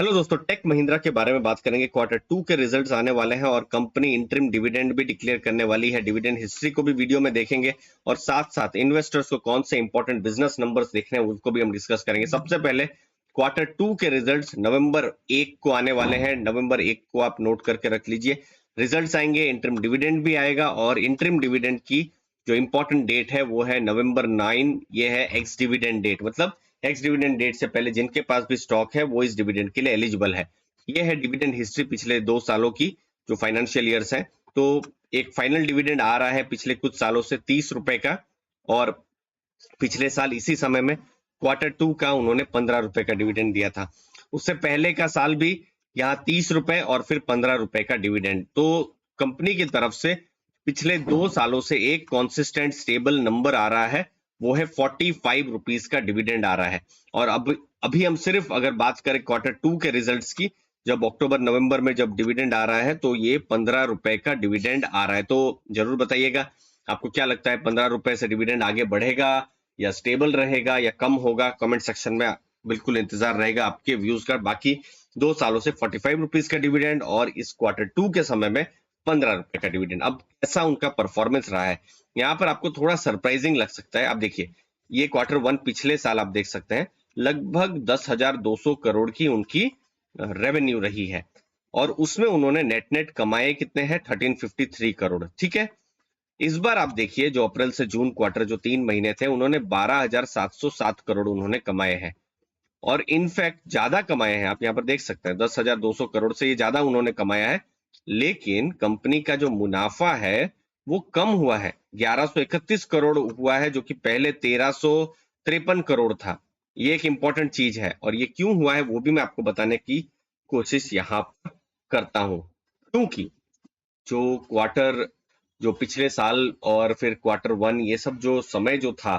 Hello दोस्तों, take Mahindra के बारे में बात करेंगे। क्वार्टर टू के रिजल्ट्स आने वाले हैं और कंपनी इंटरिम डिविडेंड भी डिक्लेयर करने वाली है। डिविडेंड हिस्ट्री को भी वीडियो में देखेंगे और साथ साथ इन्वेस्टर्स को कौन से इंपॉर्टेंट बिजनेस नंबर्स देखने हैं उनको भी हम डिस्कस करेंगे। सबसे पहले क्वार्टर टू के रिजल्ट्स नवंबर 1 को आने वाले हैं। नवंबर 1 को आप नोट करके रख लीजिए। रिजल्ट्स आएंगे, इंटरिम डिविडेंड भी आएगा और इंटरिम डिविडेंड की जो इंपॉर्टेंट डेट है वो है नवंबर 9। ये है एक्स डिविडेंड डेट, मतलब एक्स डिविडेंड डेट से पहले जिनके पास भी स्टॉक है वो इस डिविडेंड के लिए एलिजिबल है। ये है डिविडेंड हिस्ट्री पिछले 2 सालों की, जो फाइनेंशियल ईयर्स है। तो एक फाइनल डिविडेंड आ रहा है पिछले कुछ सालों से 30 रुपए का, और पिछले साल इसी समय में क्वार्टर टू का उन्होंने 15 रुपए का डिविडेंड दिया था। उससे पहले का साल भी यहाँ 30 रुपए और फिर 15 रुपए का डिविडेंड। तो कंपनी की तरफ से पिछले 2 सालों से एक कॉन्सिस्टेंट स्टेबल नंबर आ रहा है, वो है 45 रुपीज का डिविडेंड आ रहा है। और अब अभी हम सिर्फ अगर बात करें क्वार्टर टू के रिजल्ट्स की, जब अक्टूबर नवंबर में जब डिविडेंड आ रहा है तो ये 15 रुपए का डिविडेंड आ रहा है। तो जरूर बताइएगा आपको क्या लगता है, 15 रुपए से डिविडेंड आगे बढ़ेगा या स्टेबल रहेगा या कम होगा? कमेंट सेक्शन में बिल्कुल इंतजार रहेगा आपके व्यूज का। बाकी 2 सालों से 45 रुपीज का डिविडेंड और इस क्वार्टर टू के समय में 15 रुपए का डिविडेंड, अब कैसा उनका परफॉर्मेंस रहा है यहाँ पर आपको थोड़ा सरप्राइजिंग लग सकता है। आप देखिए, ये क्वार्टर वन पिछले साल आप देख सकते हैं लगभग 10,200 करोड़ की उनकी रेवेन्यू रही है, और उसमें उन्होंने नेट नेट कमाए कितने हैं? 1353 करोड़। ठीक है, इस बार आप देखिए जो अप्रैल से जून क्वार्टर जो 3 महीने थे, उन्होंने 12,707 करोड़ उन्होंने कमाए हैं, और इनफैक्ट ज्यादा कमाए हैं। आप यहाँ पर देख सकते हैं 10,200 करोड़ से ये ज्यादा उन्होंने कमाया है। लेकिन कंपनी का जो मुनाफा है वो कम हुआ है, 1131 करोड़ हुआ है, जो कि पहले 1353 करोड़ था। ये एक इंपॉर्टेंट चीज है, और ये क्यों हुआ है वो भी मैं आपको बताने की कोशिश यहाँ पर करता हूं। क्योंकि जो क्वार्टर जो पिछले साल और फिर क्वार्टर वन, ये सब जो समय जो था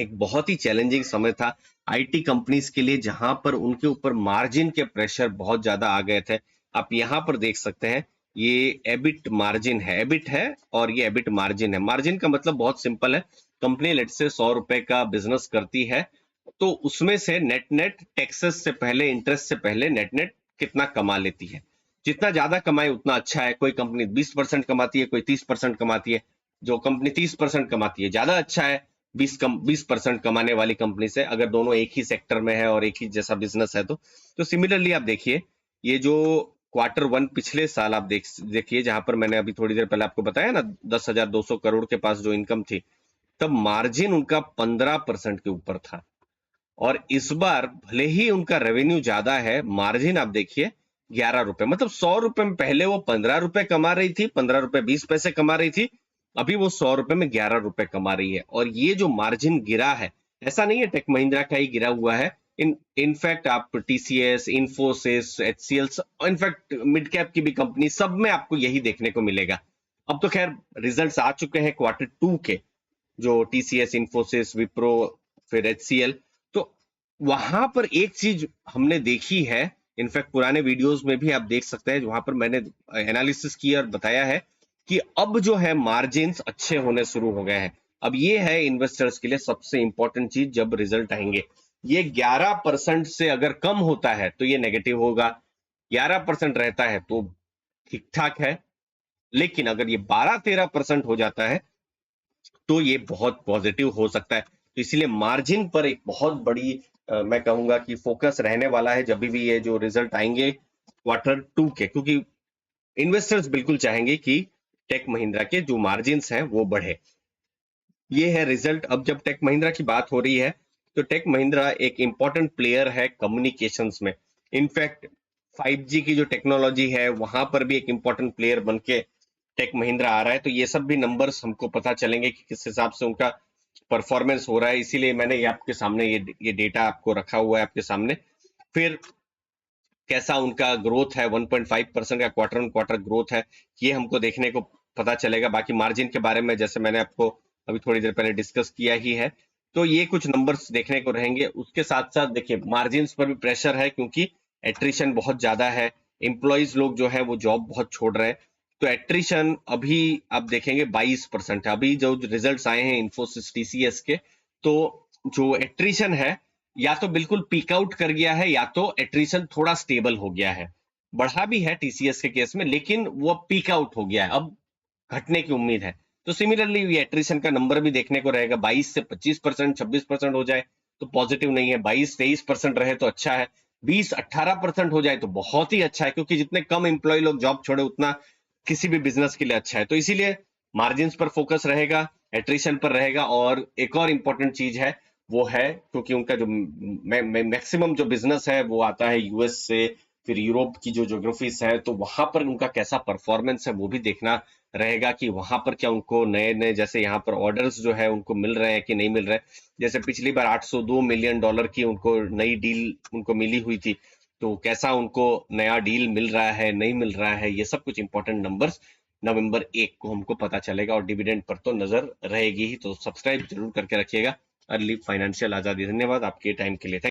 एक बहुत ही चैलेंजिंग समय था आईटी कंपनीज के लिए, जहां पर उनके ऊपर मार्जिन के प्रेशर बहुत ज्यादा आ गए थे। आप यहां पर देख सकते हैं, ये एबिट मार्जिन है, एबिट है और ये एबिट मार्जिन है। मार्जिन का मतलब बहुत सिंपल है, कंपनी लेट से 100 रुपए का बिजनेस करती है तो उसमें से नेट नेट टैक्सेस से पहले, इंटरेस्ट से पहले नेट नेट कितना कमा लेती है। जितना ज्यादा कमाए उतना अच्छा है। कोई कंपनी 20% कमाती है, कोई 30% कमाती है। जो कंपनी 30% कमाती है ज्यादा अच्छा है 20% कमाने वाली कंपनी से, अगर दोनों एक ही सेक्टर में है और एक ही जैसा बिजनेस है तो सिमिलरली आप देखिए, ये जो क्वार्टर वन पिछले साल आप देखिए, जहां पर मैंने अभी थोड़ी देर पहले आपको बताया ना 10,200 करोड़ के पास जो इनकम थी, तब मार्जिन उनका 15% के ऊपर था। और इस बार भले ही उनका रेवेन्यू ज्यादा है, मार्जिन आप देखिए 11 रुपए, मतलब 100 रुपए में पहले वो 15 रुपए कमा रही थी, 15 रुपए 20 पैसे कमा रही थी, अभी वो 100 रुपए में 11 रुपए कमा रही है। और ये जो मार्जिन गिरा है, ऐसा नहीं है टेक महिंद्रा का ही गिरा हुआ है। इनफैक्ट आप TCS, Infosys, HCL, in fact mid cap की भी कंपनी, सब में आपको यही देखने को मिलेगा। अब तो खैर रिजल्ट्स आ चुके हैं क्वार्टर टू के, जो टीसीएस, इंफोसिस, विप्रो, फिर एचसीएल। तो वहां पर एक चीज हमने देखी है, इनफैक्ट पुराने वीडियोस में भी आप देख सकते हैं, वहां पर मैंने एनालिसिस किया और बताया है कि अब जो है मार्जिन्स अच्छे होने शुरू हो गए हैं। अब ये है इन्वेस्टर्स के लिए सबसे इंपॉर्टेंट चीज, जब रिजल्ट आएंगे ये 11% से अगर कम होता है तो ये नेगेटिव होगा, 11% रहता है तो ठीक ठाक है, लेकिन अगर ये 12-13% हो जाता है तो ये बहुत पॉजिटिव हो सकता है। तो इसीलिए मार्जिन पर एक बहुत बड़ी मैं कहूंगा कि फोकस रहने वाला है जब भी ये जो रिजल्ट आएंगे क्वार्टर टू के, क्योंकि इन्वेस्टर्स बिल्कुल चाहेंगे कि टेक महिंद्रा के जो मार्जिन्स हैं वो बढ़े। ये है रिजल्ट। अब जब टेक महिंद्रा की बात हो रही है तो टेक महिंद्रा एक इंपॉर्टेंट प्लेयर है कम्युनिकेशंस में। इनफैक्ट 5G की जो टेक्नोलॉजी है वहां पर भी एक इंपॉर्टेंट प्लेयर बन के टेक महिंद्रा आ रहा है। तो ये सब भी नंबर्स हमको पता चलेंगे कि किस हिसाब से उनका परफॉर्मेंस हो रहा है, इसीलिए मैंने ये आपके सामने ये डेटा आपको रखा हुआ है आपके सामने। फिर कैसा उनका ग्रोथ है, 1.5% का क्वार्टर ऑन क्वार्टर ग्रोथ है, ये हमको देखने को पता चलेगा। बाकी मार्जिन के बारे में जैसे मैंने आपको अभी थोड़ी देर पहले डिस्कस किया ही है, तो ये कुछ नंबर्स देखने को रहेंगे। उसके साथ साथ देखिए मार्जिन पर भी प्रेशर है, क्योंकि एट्रिशन बहुत ज्यादा है, एम्प्लॉइज लोग जो है वो जॉब बहुत छोड़ रहे हैं। तो एट्रिशन अभी आप देखेंगे 22% है। अभी जो रिजल्ट्स आए हैं इन्फोसिस, टीसीएस के, तो जो एट्रिशन है या तो बिल्कुल पीक आउट कर गया है या तो एट्रिशन थोड़ा स्टेबल हो गया है। बढ़ा भी है टीसीएस के केस में, लेकिन वो पीक आउट हो गया है, अब घटने की उम्मीद है। तो सिमिलरली ये एट्रिशन का नंबर भी देखने को रहेगा, 22 से 25%, 26% हो जाए तो पॉजिटिव नहीं है, 22-23% रहे तो अच्छा है, 20-18% हो जाए तो बहुत ही अच्छा है, क्योंकि जितने कम एम्प्लॉय लोग जॉब छोड़े उतना किसी भी बिजनेस के लिए अच्छा है। तो इसीलिए मार्जिन पर फोकस रहेगा, एट्रिशन पर रहेगा। और एक और इंपॉर्टेंट चीज है वो है, क्योंकि उनका जो मैक्सिमम जो बिजनेस है वो आता है यूएस से, फिर यूरोप की जो ज्योग्राफीज है, तो वहां पर उनका कैसा परफॉर्मेंस है वो भी देखना रहेगा कि वहां पर क्या उनको नए नए, जैसे यहाँ पर ऑर्डर्स जो है उनको मिल रहे हैं कि नहीं मिल रहे। जैसे पिछली बार $802 मिलियन की उनको नई डील उनको मिली हुई थी, तो कैसा उनको नया डील मिल रहा है नहीं मिल रहा है, ये सब कुछ इंपॉर्टेंट नंबर्स नवंबर 1 को हमको पता चलेगा। और डिविडेंड पर तो नजर रहेगी ही, तो सब्सक्राइब जरूर करके रखिएगा अर्ली फाइनेंशियल आजादी। धन्यवाद आपके टाइम के लिए।